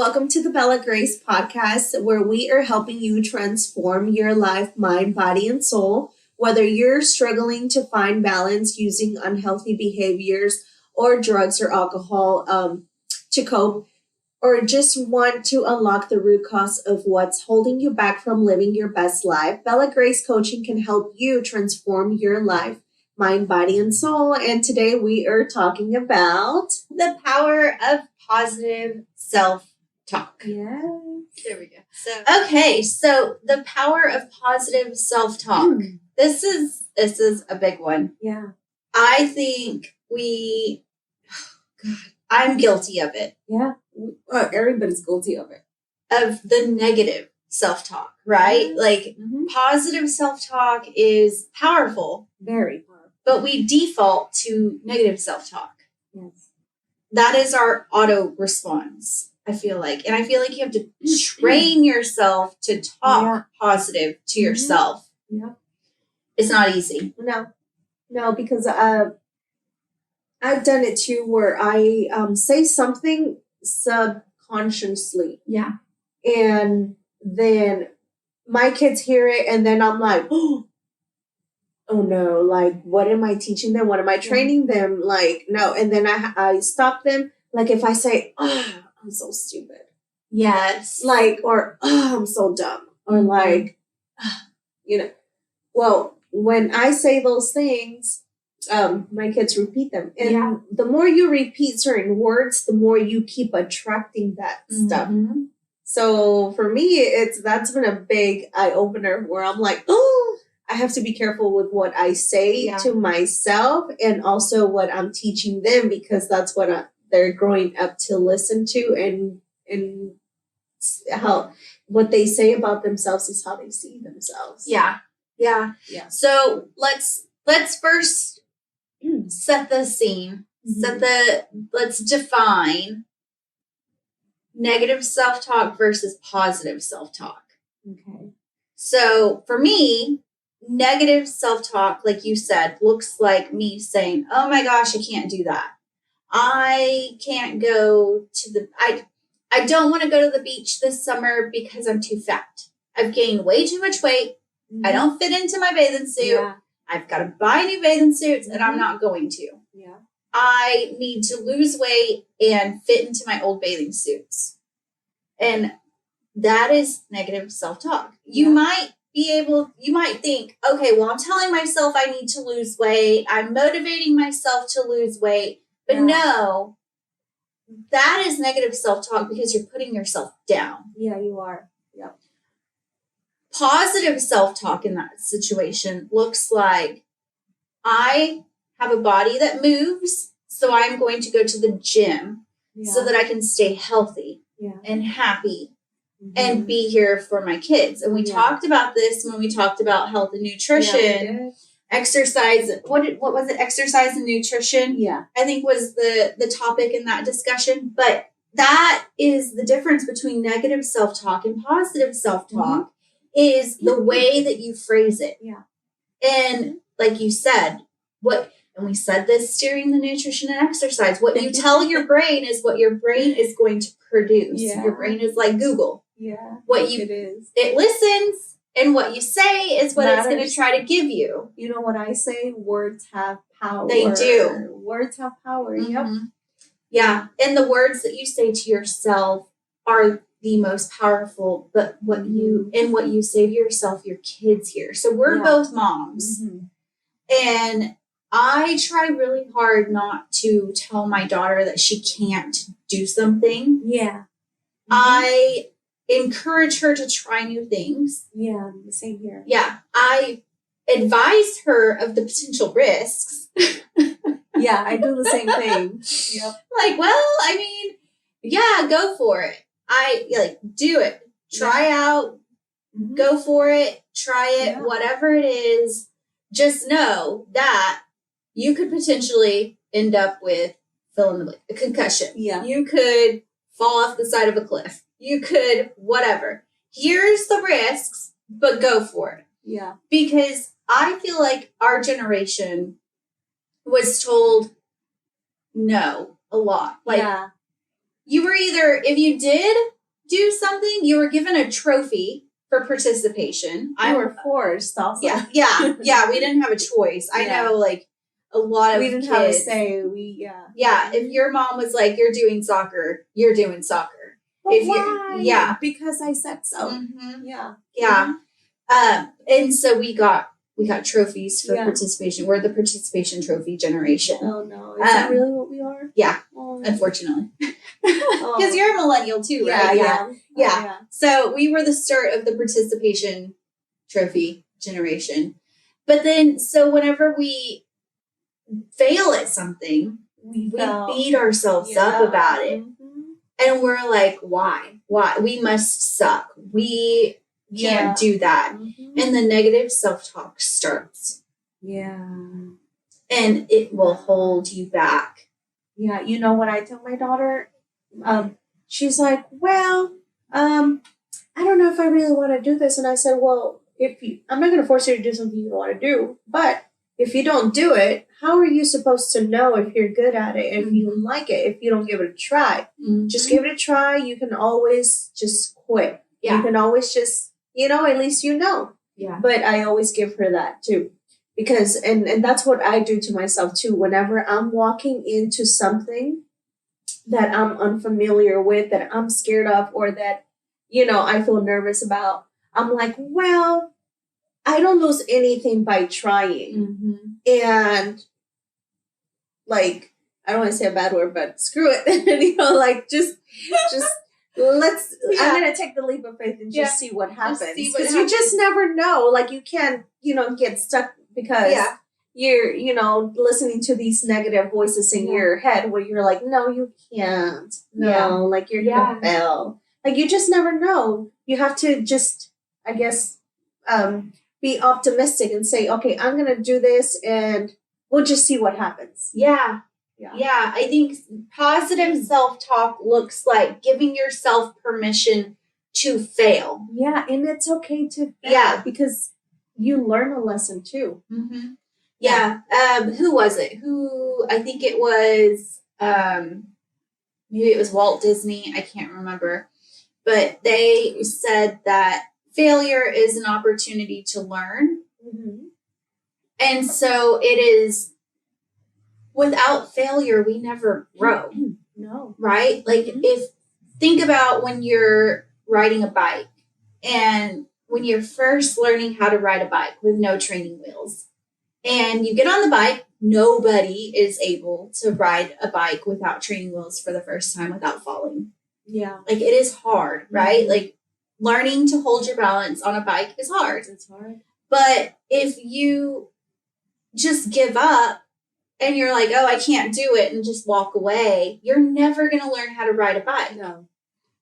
Welcome to the Bella Grace podcast, where we are helping you transform your life, mind, body, and soul. Whether you're struggling to find balance using unhealthy behaviors or drugs or alcohol to cope, or just want to unlock the root cause of what's holding you back from living your best life, Bella Grace Coaching can help you transform your life, mind, body, and soul. And today we are talking about the power of positive self-talk. Yes. There we go. So the power of positive self-talk. This is a big one. Yeah. I think I'm guilty of it. Yeah. Everybody's guilty of it. Of the negative self-talk, right? Yes. Like positive self-talk is powerful. Very powerful. But we default to negative self-talk. Yes. That is our auto response, I feel like. And I feel like you have to train yourself to talk positive to yourself. Yeah. It's not easy. No, because I've done it too, where I say something subconsciously. Yeah. And then my kids hear it, and then I'm like, oh no, like, what am I teaching them? What am I training them? Like, no. And then I stop them. Like, if I say, oh, I'm so stupid. Yes. Like, or, oh, I'm so dumb. Or like, well, when I say those things, my kids repeat them. And the more you repeat certain words, the more you keep attracting that stuff. So for me, that's been a big eye opener where I'm like, oh, I have to be careful with what I say to myself and also what I'm teaching them, because that's what they're growing up to listen to, and how what they say about themselves is how they see themselves. Yeah. So let's first set the scene. Let's define negative self-talk versus positive self-talk. Okay. So for me, negative self-talk, like you said, looks like me saying, oh my gosh, I can't do that. I can't go to I don't want to go to the beach this summer because I'm too fat. I've gained way too much weight. I don't fit into my bathing suit. Yeah. I've got to buy new bathing suits and I'm not going to. Yeah. I need to lose weight and fit into my old bathing suits. And that is negative self-talk. You might think, okay, well, I'm telling myself I need to lose weight. I'm motivating myself to lose weight. But no, that is negative self-talk because you're putting yourself down. Yeah, you are. Yeah. Positive self-talk in that situation looks like I have a body that moves, so I'm going to go to the gym so that I can stay healthy and happy and be here for my kids. And we talked about this when we talked about health and nutrition, exercise. What was it? Exercise and nutrition. Yeah, I think was the topic in that discussion. But that is the difference between negative self-talk and positive self-talk is the way that you phrase it. Yeah. And like you said, and we said this during the nutrition and exercise, what you tell your brain is what your brain is going to produce. Yeah. Your brain is like Google. Yeah. It is. It listens, and what you say is what it's going to try to give you. You know what I say? Words have power. They do. Words have power. Yep. Yeah. And the words that you say to yourself are the most powerful, but what you say to yourself, your kids hear. So we're both moms. And I try really hard not to tell my daughter that she can't do something. Yeah. I encourage her to try new things. Yeah, the same here. Yeah. I advise her of the potential risks. Yeah, I do the same thing. Yep. Like, well, I mean, yeah, go for it. Do it. Try out. Go for it. Try it. Whatever it is. Just know that you could potentially end up with fill in the blank, a concussion. Yeah. You could fall off the side of a cliff. You could whatever. Here's the risks, but go for it. Yeah. Because I feel like our generation was told no a lot. Like you were either, if you did, do something, you were given a trophy for participation. You were forced also. Yeah. We didn't have a choice. I know, like, a lot of we didn't kids, have a say. Yeah. If your mom was like, you're doing soccer, you're doing soccer. But why? Because I said so. Mm-hmm. Yeah. And so we got trophies for participation. We're the participation trophy generation. Oh no. Is that really what we are? Yeah. Oh. Unfortunately. Because you're a millennial too, right? Yeah. So we were the start of the participation trophy generation. But then, so whenever we fail at something, we beat ourselves up about it. Mm-hmm. And we're like, why? We must suck. We can't do that. Mm-hmm. And the negative self-talk starts. Yeah. And it will hold you back. Yeah. You know what I tell my daughter? She's like, well, I don't know if I really want to do this. And I said, well, I'm not going to force you to do something you don't want to do, but if you don't do it, how are you supposed to know if you're good at it, if you like it, if you don't give it a try? Mm-hmm. Just give it a try. You can always just quit. Yeah. You can always just, at least you know. Yeah. But I always give her that too. Because, and that's what I do to myself too. Whenever I'm walking into something that I'm unfamiliar with, that I'm scared of, or that, I feel nervous about, I'm like, well, I don't lose anything by trying. Mm-hmm. And like, I don't want to say a bad word, but screw it. Just let's, I'm going to take the leap of faith and just see what happens. Because you just never know. Like, you can't, get stuck because you're, listening to these negative voices in your head where you're like, no, you can't. No, like you're going to fail. Like, you just never know. You have to just, I guess, be optimistic and say, okay, I'm going to do this and we'll just see what happens. Yeah. I think positive self-talk looks like giving yourself permission to fail. Yeah, and it's okay to fail because you learn a lesson too. Mm-hmm. Yeah. Who was it? I think it was, maybe it was Walt Disney. I can't remember. But they said that failure is an opportunity to learn. Mm-hmm. And so it is, without failure, we never grow. No. Right? Like, think about when you're riding a bike and when you're first learning how to ride a bike with no training wheels and you get on the bike, nobody is able to ride a bike without training wheels for the first time without falling. Yeah. Like, it is hard, right? Mm-hmm. Like, learning to hold your balance on a bike is hard. It's hard. But if you just give up and you're like, oh, I can't do it, and just walk away, you're never going to learn how to ride a bike. No.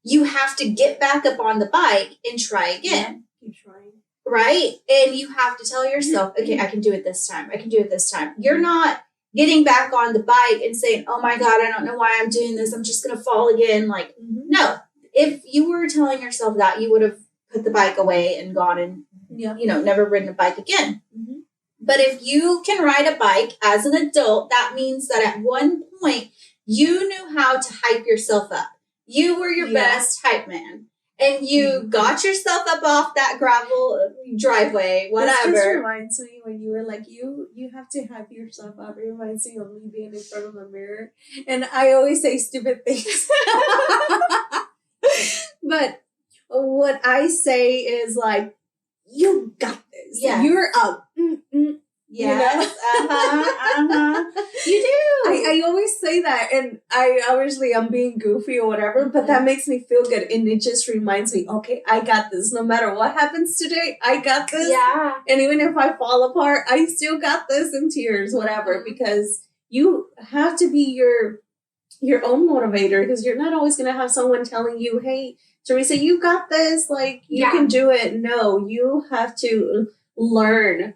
You have to get back up on the bike and try again. Yeah, keep trying. Right? And you have to tell yourself, okay, I can do it this time. I can do it this time. You're not getting back on the bike and saying, oh my God, I don't know why I'm doing this. I'm just going to fall again. Like, no. If you were telling yourself that, you would have put the bike away and gone and, never ridden a bike again. Mm-hmm. But if you can ride a bike as an adult, that means that at one point you knew how to hype yourself up. You were your best hype man. And you got yourself up off that gravel driveway, whatever. This just reminds me when you were like, you have to hype yourself up. It reminds me of me being in front of a mirror. And I always say stupid things. But what I say is like, you got this. Yeah. You're up. Yes. You do. I always say that, and I'm being goofy or whatever, but that makes me feel good, and it just reminds me, okay, I got this. No matter what happens today, I got this. Yeah. And even if I fall apart, I still got this in tears, whatever, because you have to be your own motivator, because you're not always going to have someone telling you, hey, Teresa, you got this, like, you can do it. No, you have to learn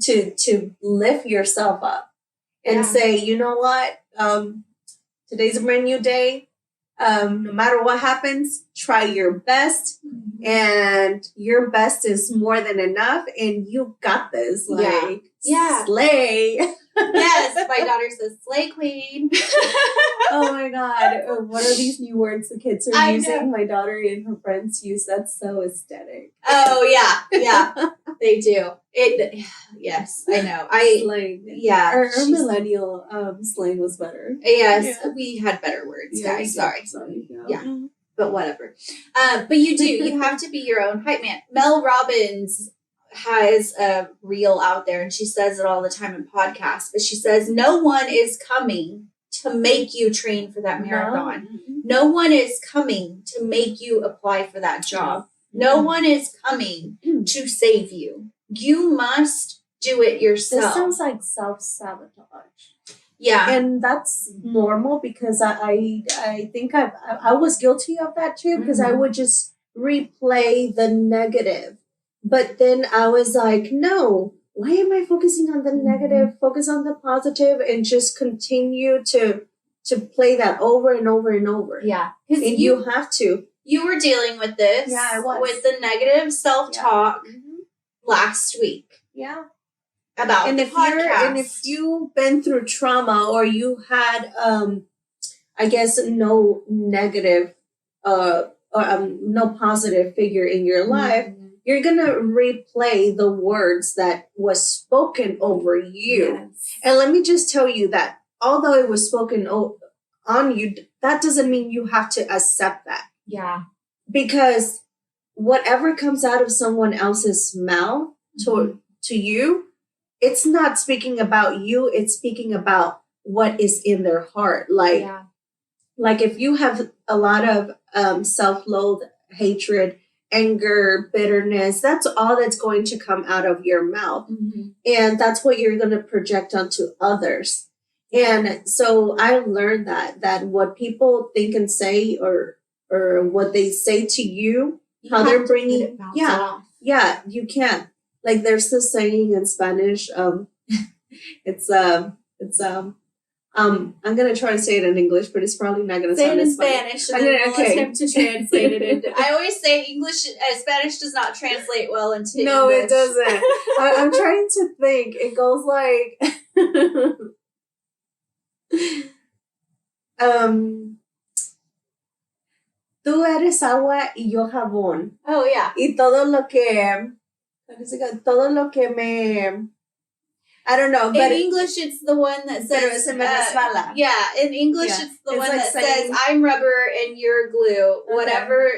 to lift yourself up and say, you know what, today's a brand new day. No matter what happens, try your best, and your best is more than enough, and you got this. Like, slay. Yes, my daughter says, slay queen. Oh my God. What are these new words the kids are using? My daughter and her friends use. That's so aesthetic. Oh, yeah. They do. Yes, I know. Slang. Yeah. Our millennial slang was better. Yes, we had better words, guys. Sorry. Yeah. But whatever. But you have to be your own hype man. Mel Robbins has a reel out there, and she says it all the time in podcasts, but she says, no one is coming to make you train for that marathon. No one is coming to make you apply for that job. No one is coming to save you. You must do it yourself. This sounds like self-sabotage. Yeah. And that's normal because I think I was guilty of that too, because I would just replay the negative. But then I was like, no, why am I focusing on the negative? Focus on the positive and just continue to play that over and over and over. Yeah. And you have to. You were dealing with this. Yeah, I was. With the negative self-talk last week. Yeah. About the podcast. And if you've been through trauma or you had, I guess, no negative or no positive figure in your life, you're going to replay the words that was spoken over you. Yes. And let me just tell you that although it was spoken on you, that doesn't mean you have to accept that. Yeah. Because whatever comes out of someone else's mouth to you, it's not speaking about you. It's speaking about what is in their heart. Like if you have a lot of self-loathe, hatred, anger, bitterness, that's all that's going to come out of your mouth. And that's what you're going to project onto others. And so I learned that what people think and say or what they say to you how they're bringing, you can't. Like there's this saying in Spanish, it's I'm gonna try to say it in English, but it's probably not gonna sound as funny. Say it in Spanish, and then we'll attempt to translate it into. I always say Spanish does not translate well into No, English. it doesn't. I'm trying to think. It goes like, tú eres agua y yo jabón. Oh yeah. Y todo lo que me. I don't know, but in English it's the one that says in English it's the one that says I'm rubber and you're glue. Okay. Whatever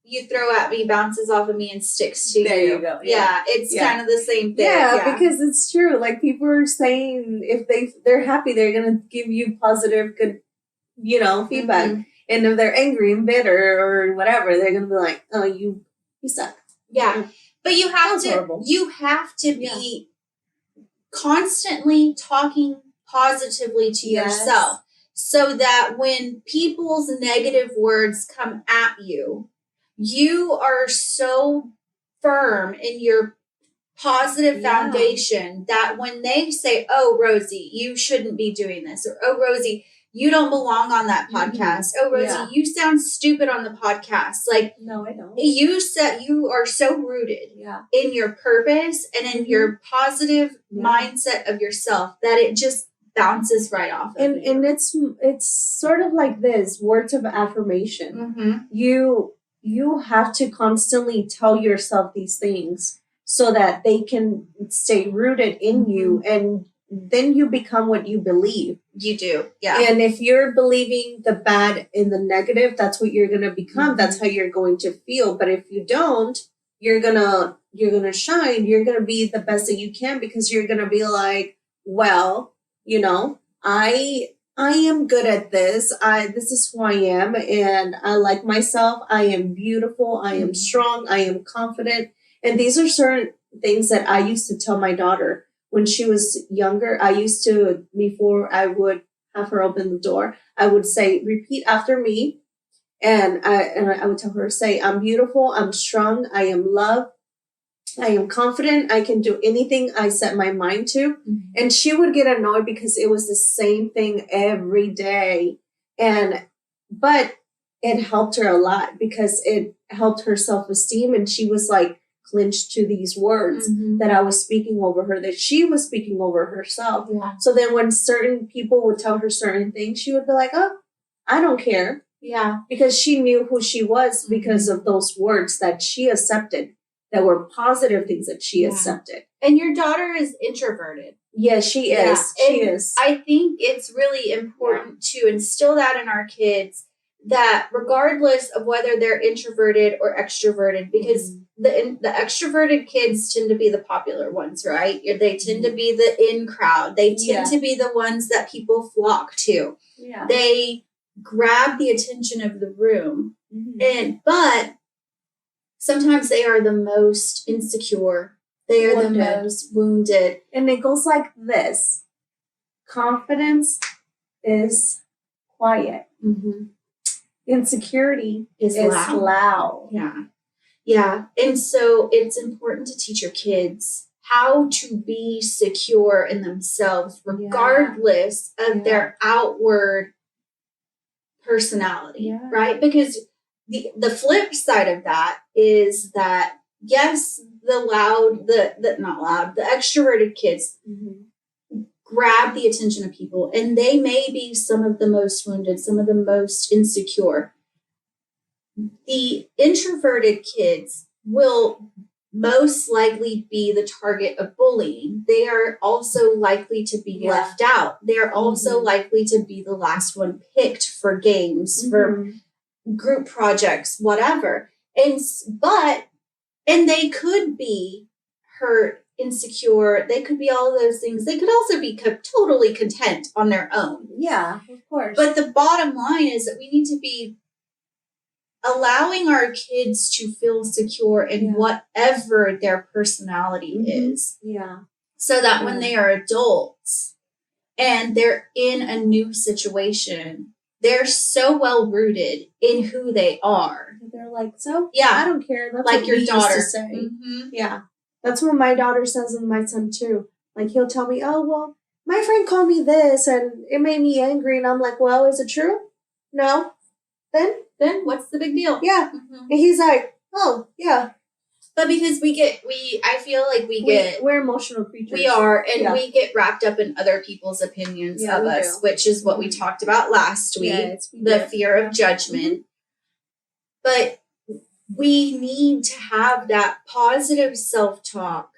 you throw at me bounces off of me and sticks to you. There you go. Yeah, it's kind of the same thing. Yeah, because it's true. Like people are saying if they're happy, they're gonna give you positive, good, feedback. And if they're angry and bitter or whatever, they're gonna be like, "Oh, you suck." Yeah, but you have to be constantly talking positively to yourself so that when people's negative words come at you, you are so firm in your positive foundation that when they say, "Oh, Rosie, you shouldn't be doing this," or "Oh, Rosie, you don't belong on that podcast. Oh, Rosie, you sound stupid on the podcast." Like, no, I don't. You are so rooted in your purpose and in your positive mindset of yourself that it just bounces right off. And it's sort of like this words of affirmation. You have to constantly tell yourself these things so that they can stay rooted in you, and then you become what you believe. You do, yeah. And if you're believing the bad in the negative, that's what you're going to become. That's how you're going to feel. But if you don't, you're going to shine. You're going to be the best that you can because you're going to be like, well, I am good at this. This is who I am. And I like myself. I am beautiful. I am strong. I am confident. And these are certain things that I used to tell my daughter. When she was younger, I used to, before I would have her open the door, I would say, repeat after me. And I would tell her, say, I'm beautiful, I'm strong, I am loved, I am confident, I can do anything I set my mind to. And she would get annoyed because it was the same thing every day. But it helped her a lot because it helped her self-esteem. And she was like clinched to these words that I was speaking over her, that she was speaking over herself. Yeah. So then when certain people would tell her certain things, she would be like, oh, I don't care. Yeah. Because she knew who she was because of those words that she accepted, that were positive things that she accepted. And your daughter is introverted. Yes, she is. She is. I think it's really important to instill that in our kids, that regardless of whether they're introverted or extroverted, because the extroverted kids tend to be the popular ones, right? They tend to be the in crowd. They tend to be the ones that people flock to. Yeah. They grab the attention of the room. But sometimes they are the most insecure. They are the most wounded. And it goes like this. Confidence is quiet. Insecurity is loud. Yeah. Yeah. And so it's important to teach your kids how to be secure in themselves, regardless of their outward personality, right? Because the flip side of that is that, yes, the extroverted kids grab the attention of people, and they may be some of the most wounded, some of the most insecure. The introverted kids will most likely be the target of bullying. They are also likely to be left out. They are also likely to be the last one picked for games, for group projects, whatever. And they could be hurt, insecure. They could be all of those things. They could also be totally content on their own. Yeah, of course. But the bottom line is that we need to be allowing our kids to feel secure in whatever their personality is. Yeah. So that when they are adults and they're in a new situation, they're so well rooted in who they are. They're like, so I don't care. That's like what your we daughter. used to say. Yeah. That's what my daughter says and my son too. Like he'll tell me, oh, well, my friend called me this and it made me angry. And I'm like, well, is it true? No. Then What's the big deal? Yeah. And he's like, oh, yeah. But because I feel like we're emotional creatures. We are, and we get wrapped up in other people's opinions of us, which is what we talked about last week, the fear of judgment. But we need to have that positive self-talk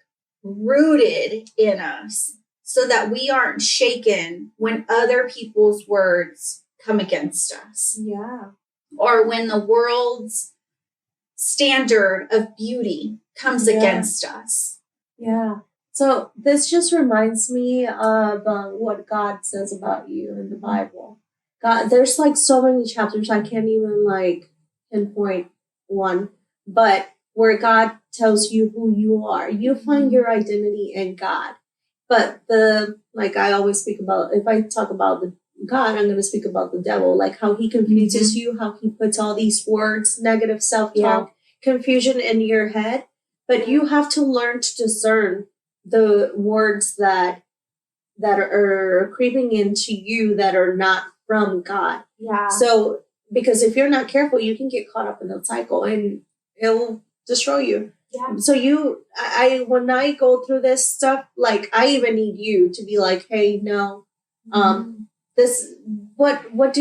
rooted in us so that we aren't shaken when other people's words come against us. Yeah. Or when the world's standard of beauty comes against us. Yeah. So this just reminds me of what God says about you in the Bible. God, there's like so many chapters I can't even like pinpoint one, but where God tells you who you are. You find your identity in God. But I always speak about, if I talk about God, I'm going to speak about the devil, like how he confuses you, how he puts all these words, negative self-talk, confusion in your head. But you have to learn to discern the words that are creeping into you that are not from God. Yeah. So, because if you're not careful, you can get caught up in the cycle and it'll destroy you. Yeah. So when I go through this stuff, like I even need you to be like, hey, no, what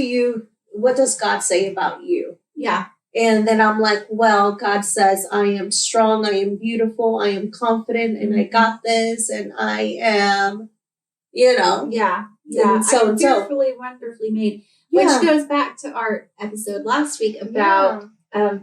does God say about you? Yeah. And then I'm like, well, God says I am strong, I am beautiful, I am confident, and I got this, and I am, Yeah. And so I'm fearfully, wonderfully made. Which goes back to our episode last week about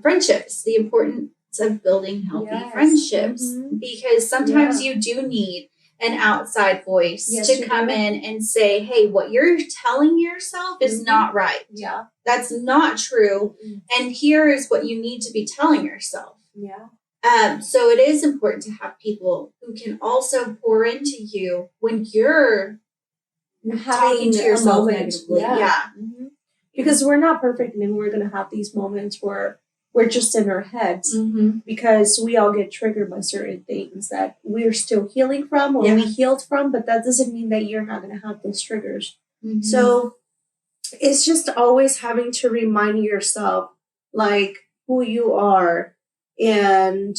friendships, the importance of building healthy friendships. Because sometimes you do need an outside voice to come in and say, hey, what you're telling yourself is not right. Yeah. That's not true. And here is what you need to be telling yourself. Yeah. So it is important to have people who can also pour into you when you're talking to yourself negatively. Yeah. Because we're not perfect and we're going to have these moments where we're just in our heads because we all get triggered by certain things that we're still healing from or we healed from, but that doesn't mean that you're not going to have those triggers. So it's just always having to remind yourself like who you are and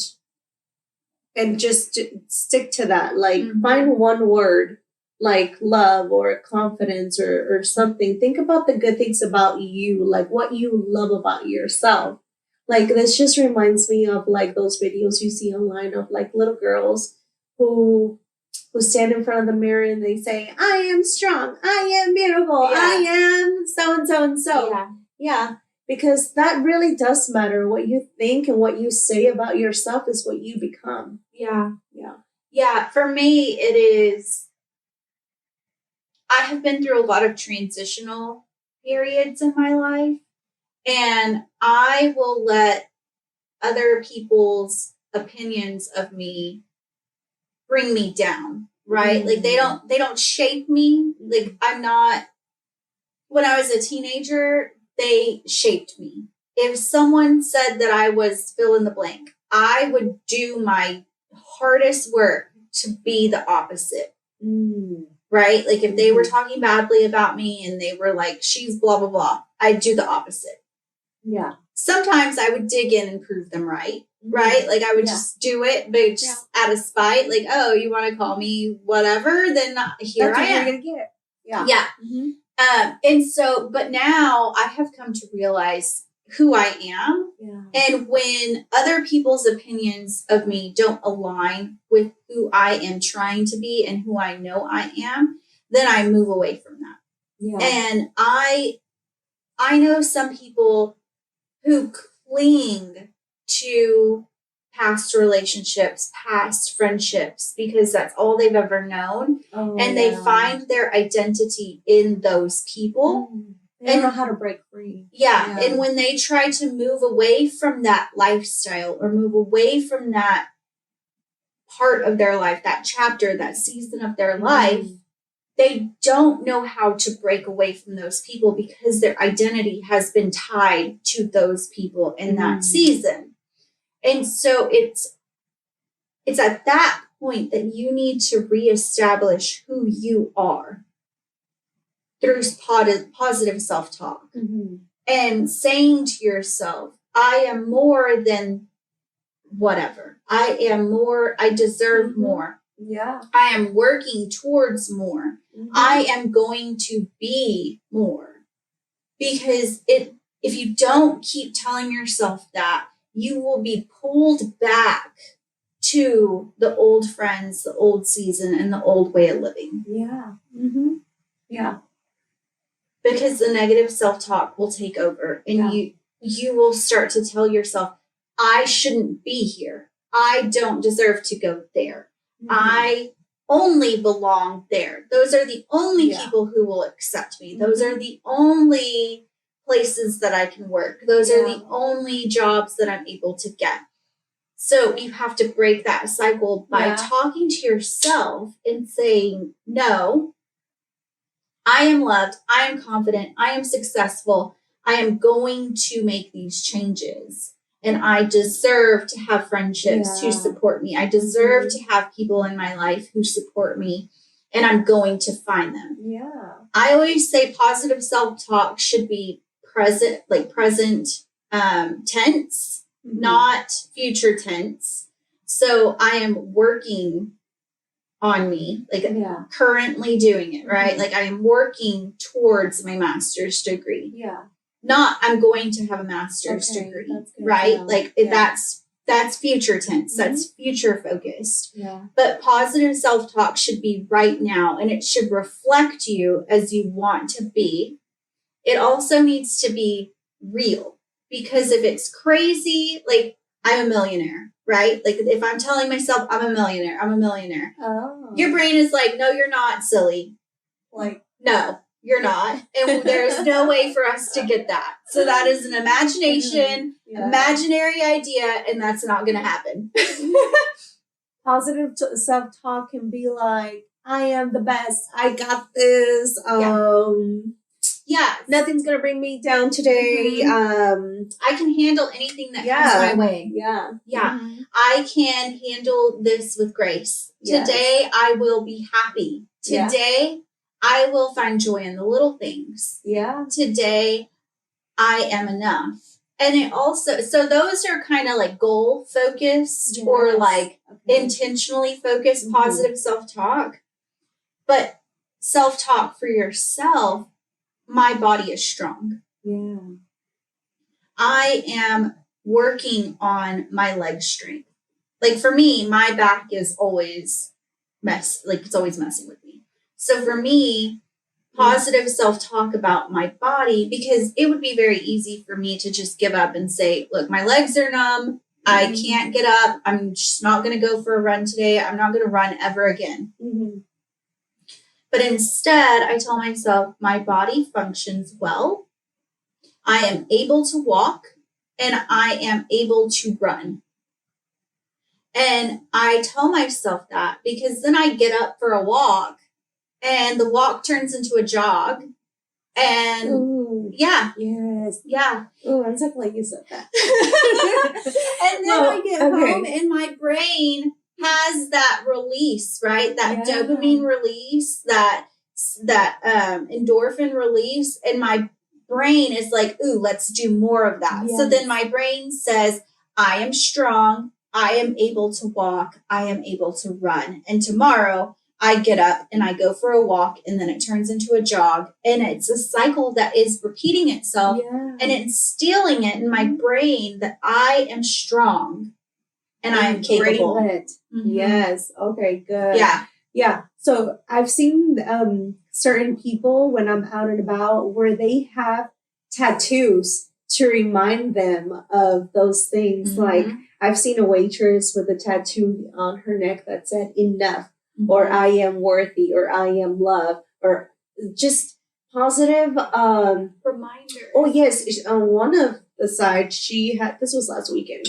And just stick to that. Like, find one word, like love or confidence or something. Think about the good things about you, like what you love about yourself. Like, this just reminds me of like those videos you see online of like little girls who stand in front of the mirror and they say, I am strong, I am beautiful, I am so and so and so. Yeah. Because that really does matter. What you think and what you say about yourself is what you become. Yeah. For me, it is, I have been through a lot of transitional periods in my life, and I will let other people's opinions of me bring me down, right? Like they don't shape me. Like I'm not, when I was a teenager, they shaped me. If someone said that I was fill in the blank, I would do my hardest work to be the opposite. Right? Like if they were talking badly about me and they were like, she's blah, blah, blah, I'd do the opposite. Yeah. Sometimes I would dig in and prove them right. Right? Like I would just do it, but just out of spite, like, oh, you want to call me whatever? Then here That's I what am. you're going to get. Yeah. Yeah. And so, but now I have come to realize who I am. And when other people's opinions of me don't align with who I am trying to be and who I know I am, then I move away from that. And I know some people who cling to past relationships, past friendships, because that's all they've ever known. And they find their identity in those people. They don't know how to break free. Yeah. And when they try to move away from that lifestyle or move away from that part of their life, that chapter, that season of their life, they don't know how to break away from those people because their identity has been tied to those people in that season. And so it's at that point that you need to reestablish who you are through positive self-talk and saying to yourself, I am more than whatever. I am more, I deserve more. I am working towards more. I am going to be more. Because if you don't keep telling yourself that, you will be pulled back to the old friends, the old season, and the old way of living. Because the negative self-talk will take over, and you will start to tell yourself, I shouldn't be here. I don't deserve to go there. I only belong there. Those are the only people who will accept me. Those are the only places that I can work. Those are the only jobs that I'm able to get. So you have to break that cycle by talking to yourself and saying, no, I am loved. I am confident. I am successful. I am going to make these changes. And I deserve to have friendships who support me. I deserve to have people in my life who support me. And I'm going to find them. I always say positive self-talk should be present tense, not future tense. So I am working on me, like currently doing it, right? Like I am working towards my master's degree. Not I'm going to have a master's degree, right? Like that's future tense. That's future focused. But positive self-talk should be right now, and it should reflect you as you want to be. It also needs to be real, because if it's crazy, like I'm a millionaire, right? Like if I'm telling myself I'm a millionaire, your brain is like, no, you're not, silly. Like, no, you're not. And there's no way for us to get that. So that is an imagination, imaginary idea, and that's not going to happen. Positive self-talk can be like, I am the best. I got this. Nothing's going to bring me down today. I can handle anything that comes my way. I can handle this with grace. Today, I will be happy. Today, I will find joy in the little things. Today, I am enough. And it also, so those are kind of like goal focused or like intentionally focused positive self-talk. But self-talk for yourself, my body is strong. Yeah. I am working on my leg strength. Like for me, my back is always it's always messing with me. So for me, positive self-talk about my body, because it would be very easy for me to just give up and say, look, my legs are numb. I can't get up. I'm just not going to go for a run today. I'm not going to run ever again. But instead, I tell myself my body functions well. I am able to walk and I am able to run. And I tell myself that because then I get up for a walk and the walk turns into a jog. And Yes. Yeah. Oh, I'm so glad you said that. And then I get home and my brain has that release, right? That dopamine release, that endorphin release. And my brain is like, ooh, let's do more of that. Yes. So then my brain says, I am strong. I am able to walk. I am able to run. And tomorrow I get up and I go for a walk and then it turns into a jog. And it's a cycle that is repeating itself and instilling it in my brain that I am strong and I am capable. Yes. Okay, good. Yeah. Yeah. So I've seen certain people when I'm out and about where they have tattoos to remind them of those things. Like I've seen a waitress with a tattoo on her neck that said enough. Or I am worthy, or I am loved, or just positive reminder. Oh yes, on one of the sides she had. This was last weekend.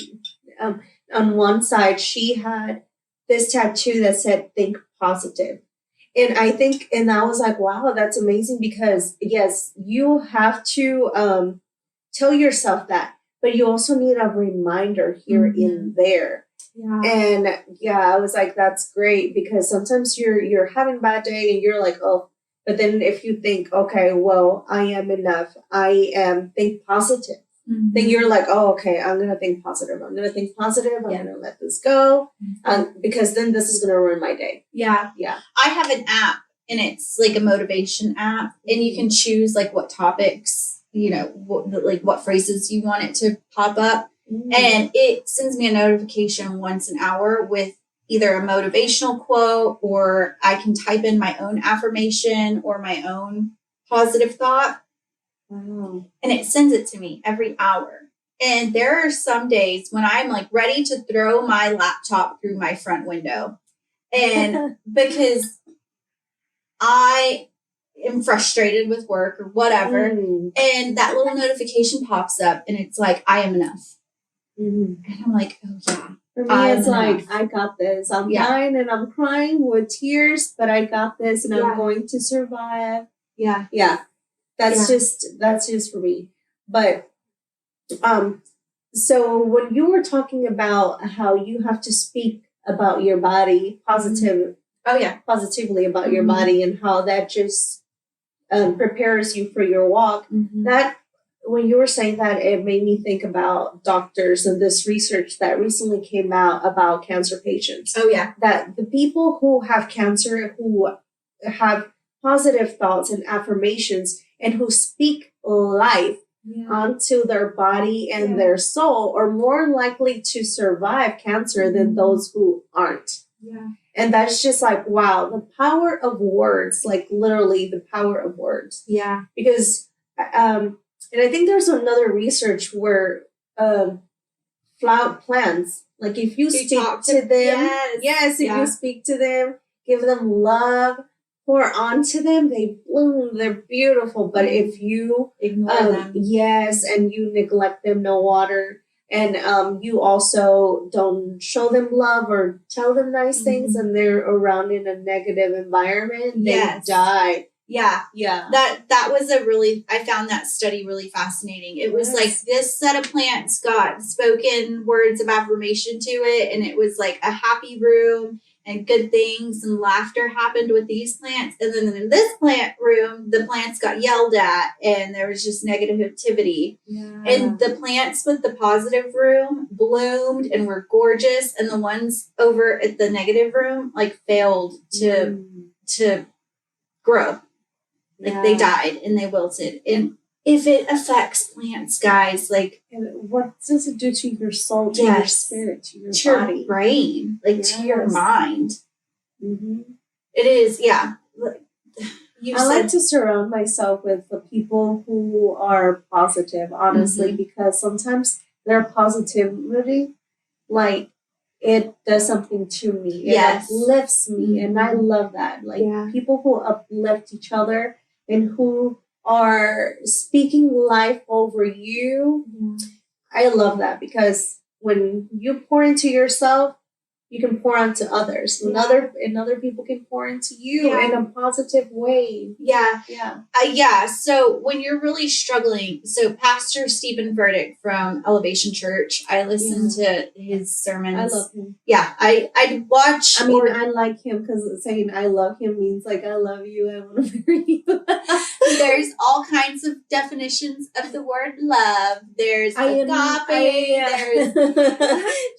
On one side she had this tattoo that said "Think positive," and I was like, wow, that's amazing because yes, you have to tell yourself that, but you also need a reminder here in there. Yeah. And I was like, that's great because sometimes you're having a bad day and you're like, oh, but then if you think, okay, well, I am enough. Think positive. Then you're like, oh, okay, I'm going to think positive. I'm going to think positive. I'm going to let this go because then this is going to ruin my day. Yeah. Yeah. I have an app and it's like a motivation app and you can choose like what topics, what phrases you want it to pop up. And it sends me a notification once an hour with either a motivational quote or I can type in my own affirmation or my own positive thought. Wow. And it sends it to me every hour. And there are some days when I'm like ready to throw my laptop through my front window. And because I am frustrated with work or whatever. And that little notification pops up and it's like, I am enough. And I'm like, oh yeah. For me, it's like, I got this. I'm dying and I'm crying with tears, but I got this and I'm going to survive. Yeah. Yeah. That's just for me. But, so when you were talking about how you have to speak about your body positively about your body and how that just prepares you for your walk, that when you were saying that, it made me think about doctors and this research that recently came out about cancer patients. Oh, yeah. That the people who have cancer, who have positive thoughts and affirmations, and who speak life onto their body and their soul are more likely to survive cancer than those who aren't. Yeah. And that's just like, wow, the power of words, like literally the power of words. Yeah. Because, and I think there's another research where plants, like if you speak to them, if you speak to them, give them love, pour onto them, they bloom, they're beautiful. But if you ignore them, and you neglect them, no water, and you also don't show them love or tell them nice things, and they're around in a negative environment, they die. Yeah. Yeah. That was I found that study really fascinating. It was like this set of plants got spoken words of affirmation to it. And it was like a happy room and good things and laughter happened with these plants. And then in this plant room, the plants got yelled at and there was just negativity. Yeah. And the plants with the positive room bloomed and were gorgeous. And the ones over at the negative room, like, failed to grow. Like, they died and they wilted. And if it affects plants, guys, like, and what does it do to your soul, to your spirit, to your body, your brain, like, to your mind? Mm-hmm. It is, yeah. I like to surround myself with the people who are positive, honestly, because sometimes their positivity, like, it does something to me. It uplifts me, and I love that. Like, people who uplift each other and who are speaking life over you. I love that, because when you pour into yourself, you can pour onto others. And other people can pour into you in a positive way. Yeah. So when you're really struggling, so Pastor Stephen Furtick from Elevation Church, I listen to his sermons. I love him. Yeah, I watch. I mean, I like him because saying I love him means, like, I love you, I want to marry you. There's all kinds of definitions of the word love. There's agape.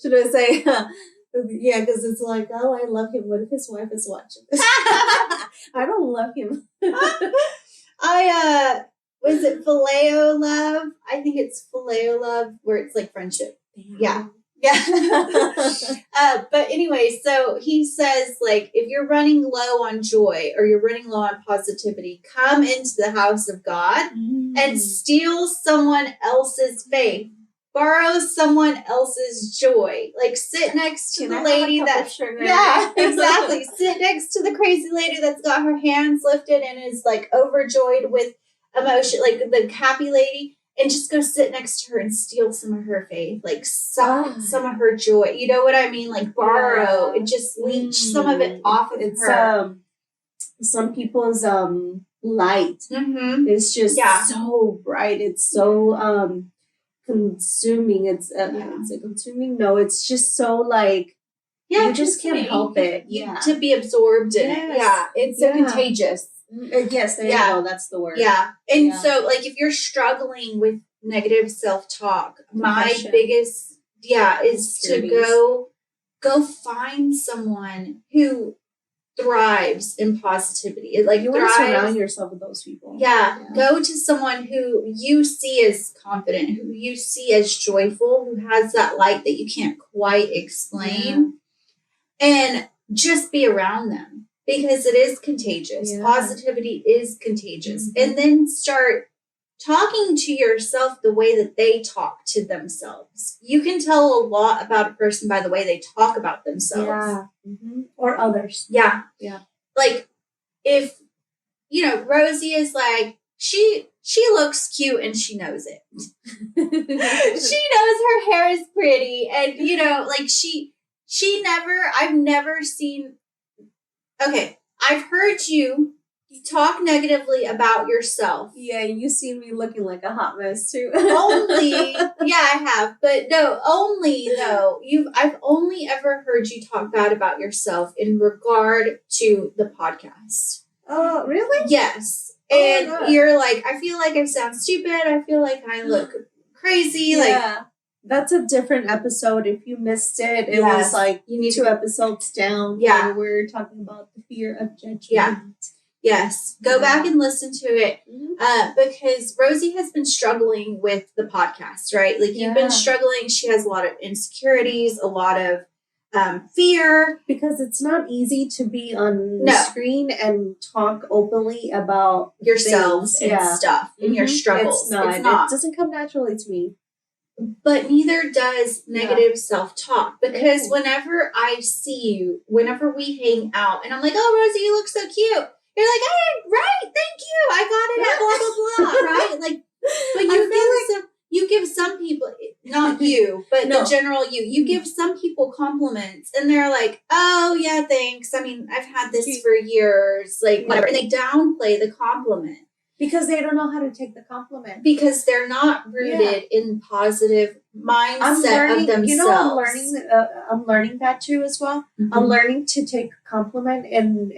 Should I say... Yeah, because it's like, oh, I love him. What if his wife is watching this? I don't love him. Was it phileo love? I think it's phileo love, where it's like friendship. Yeah. But anyway, so he says, like, if you're running low on joy or you're running low on positivity, come into the house of God and steal someone else's faith. Borrow someone else's joy. Like, sit next to the lady that... Yeah, exactly. Sit next to the crazy lady that's got her hands lifted and is, like, overjoyed with emotion, like the happy lady, and just go sit next to her and steal some of her faith, like some of her joy. You know what I mean? Like, borrow and just leech some of it off of her. Some people's light is just so bright. It's so... consuming. It's consuming. No, it's just so, like, you just can't help it. To be absorbed in it. Yeah, it's so contagious. Yes, there you go. That's the word. Yeah, and so, like, if you're struggling with negative self-talk, my biggest is to go find someone who thrives in positivity. Like, you want to surround yourself with those people. Yeah. Go to someone who you see as confident, who you see as joyful, who has that light that you can't quite explain, and just be around them, because it is contagious. Positivity is contagious. And then start talking to yourself the way that they talk to themselves. You can tell a lot about a person by the way they talk about themselves. Or others. Yeah. Like, if, Rosie is like, she looks cute and she knows it. She knows her hair is pretty, and, like, I've never seen, okay, I've heard you talk negatively about yourself. Yeah, you see me looking like a hot mess too. I have, but no, I've only ever heard you talk bad about yourself in regard to the podcast. Oh, really? Yes. And you're like, I feel like I sound stupid. I feel like I look crazy. Yeah. That's a different episode. If you missed it, it was like 2 episodes down. Yeah. Where we're talking about the fear of judgment. Yeah. Yes. Go back and listen to it. Because Rosie has been struggling with the podcast, right? Like, you've been struggling. She has a lot of insecurities, a lot of fear. Because it's not easy to be on the screen and talk openly about yourself and stuff and your struggles. It's not. It doesn't come naturally to me. But neither does negative self-talk. Because whenever I see you, whenever we hang out, and I'm like, oh, Rosie, you look so cute. You're like, hey, right, thank you. I got it at blah, blah, blah, right? Like, but you give some people, not you, but the general you give some people compliments, and they're like, oh, yeah, thanks. I mean, I've had this for years, like, whatever. And they downplay the compliment. Because they don't know how to take the compliment. Because they're not rooted in positive mindset of themselves. I'm learning that too as well. I'm learning to take a compliment and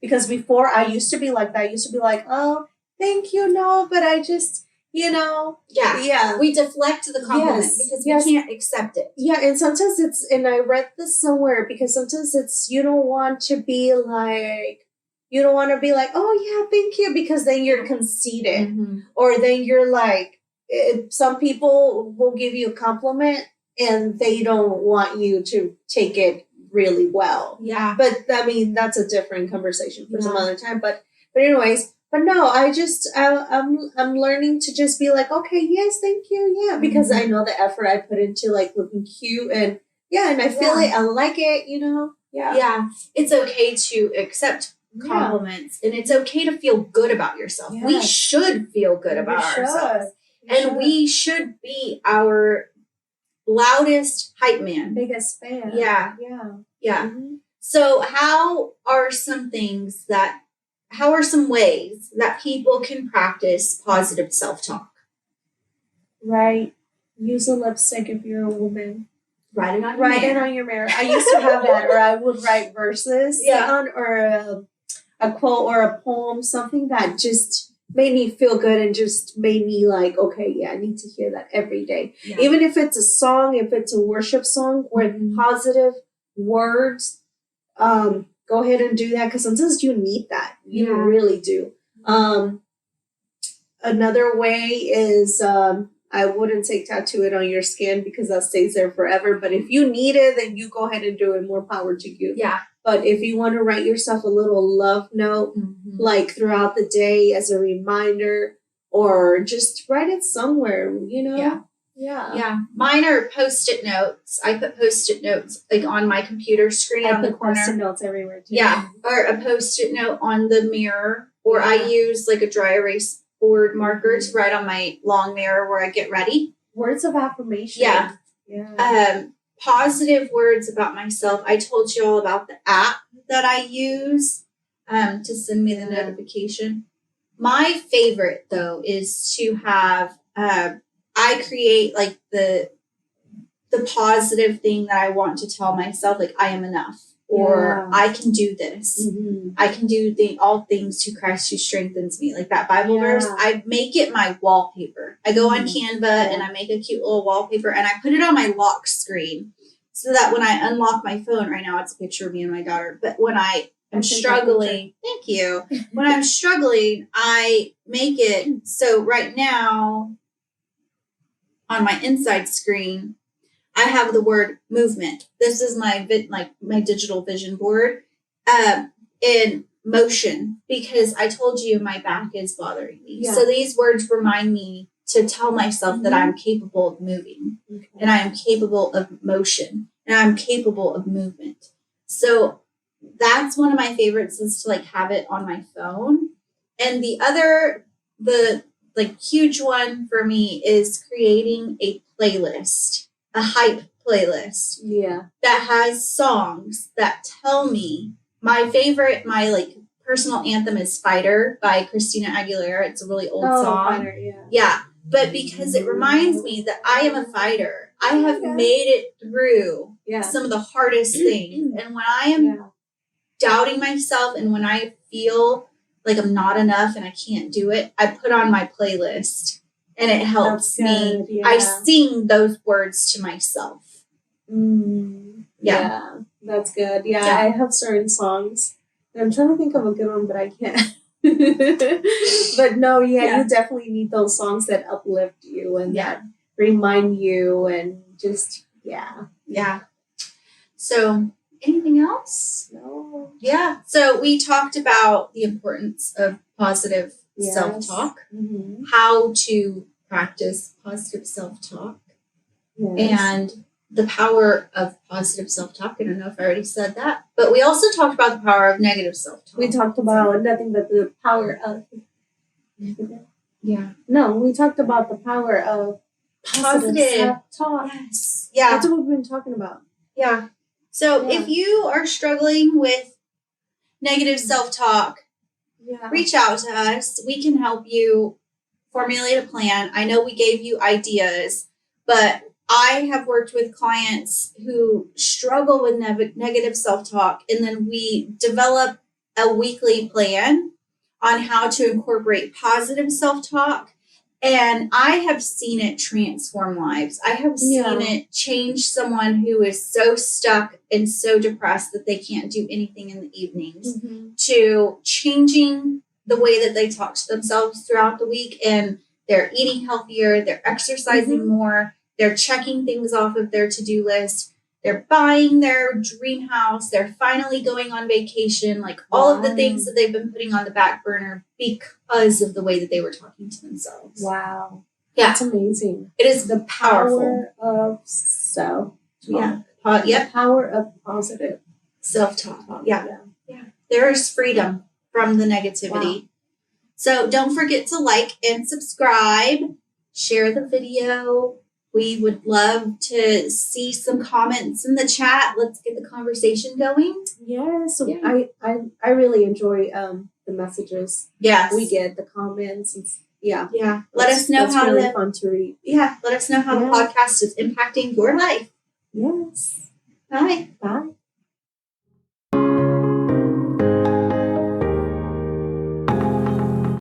Because before I used to be like that. I used to be like, oh, thank you, no, but I just, Yeah. We deflect the compliment because we can't accept it. Yeah, and sometimes and I read this somewhere, because sometimes you don't want to be like, oh yeah, thank you, because then you're conceited. Mm-hmm. Or then you're like, some people will give you a compliment and they don't want you to take it really well. Yeah. But I mean, that's a different conversation for some other time. But anyways, but no, I'm learning to just be like, okay, yes, thank you, yeah, because I know the effort I put into like looking cute, and and I feel it, I like it, Yeah, it's okay to accept compliments, and it's okay to feel good about yourself. Yes. We should feel good about ourselves, and we should be our loudest hype man, biggest fan. Yeah. Mm-hmm. So how are some ways that people can practice positive self-talk? Right. Use a lipstick if you're a woman. Write it on your mirror. I used to have that, or I would write verses down, or a quote or a poem, something that just made me feel good and just made me like, okay, I need to hear that every day. Yeah. Even if it's a song, if it's a worship song with positive words, go ahead and do that, because sometimes you need that. You really do. Another way is, I wouldn't say tattoo it on your skin, because that stays there forever. But if you need it, then you go ahead and do it. More power to you. Yeah. But if you want to write yourself a little love note, like throughout the day as a reminder, or just write it somewhere, Yeah. Mine are Post-it notes. I put Post-it notes like on my computer screen on the corner. Post-it notes everywhere too. Yeah. Or a Post-it note on the mirror. Or I use like a dry erase board marker to write on my long mirror where I get ready. Words of affirmation. Yeah. Positive words about myself. I told you all about the app that I use to send me the notification. My favorite, though, is to have... I create like the positive thing that I want to tell myself, like I am enough, or I can do this. Mm-hmm. I can do all things through Christ who strengthens me. Like that Bible verse, I make it my wallpaper. I go on Canva and I make a cute little wallpaper, and I put it on my lock screen so that when I unlock my phone, right now it's a picture of me and my daughter, but when I'm struggling, thank you. When I'm struggling, I make it so right now, on my inside screen, I have the word movement. This is my digital vision board in motion, because I told you my back is bothering me. Yeah. So these words remind me to tell myself that I'm capable of moving, and I am capable of motion, and I'm capable of movement. So that's one of my favorites, is to like have it on my phone. And the huge one for me is creating a playlist, a hype playlist. Yeah. That has songs that tell me my personal anthem is Fighter by Christina Aguilera. It's a really old song. Fighter, yeah. But because it reminds me that I am a fighter. I have made it through some of the hardest things. And when I am doubting myself, and when I feel like I'm not enough and I can't do it, I put on my playlist, and it helps me. Yeah. I sing those words to myself. Yeah, that's good. Yeah, I have certain songs. I'm trying to think of a good one, but I can't. But no, you definitely need those songs that uplift you and that remind you, and just, Yeah. So... anything else? No. Yeah. So we talked about the importance of positive self-talk, how to practice positive self-talk, and the power of positive self-talk. I don't know if I already said that, but we also talked about the power of negative self-talk. We talked about nothing but the power of... No, we talked about the power of positive self-talk. Yes. Yeah. That's what we've been talking about. Yeah. So if you are struggling with negative self-talk, reach out to us. We can help you formulate a plan. I know we gave you ideas, but I have worked with clients who struggle with negative self-talk, and then we develop a weekly plan on how to incorporate positive self-talk. And I have seen it transform lives. I have seen it change someone who is so stuck and so depressed that they can't do anything in the evenings to changing the way that they talk to themselves throughout the week. And they're eating healthier, they're exercising more, they're checking things off of their to-do list, they're buying their dream house, they're finally going on vacation, like all of the things that they've been putting on the back burner because of the way that they were talking to themselves. Wow. Yeah. That's amazing. It is the power of self. Yeah. The power of positive self-talk. Yeah. There is freedom from the negativity. Wow. So don't forget to like and subscribe. Share the video. We would love to see some comments in the chat. Let's get the conversation going. Yes. Yeah. I really enjoy the messages. Yes. We get the comments. And, Yeah. Let us know how really fun to read. Yeah. Let us know how the podcast is impacting your life. Yes. Bye. Bye.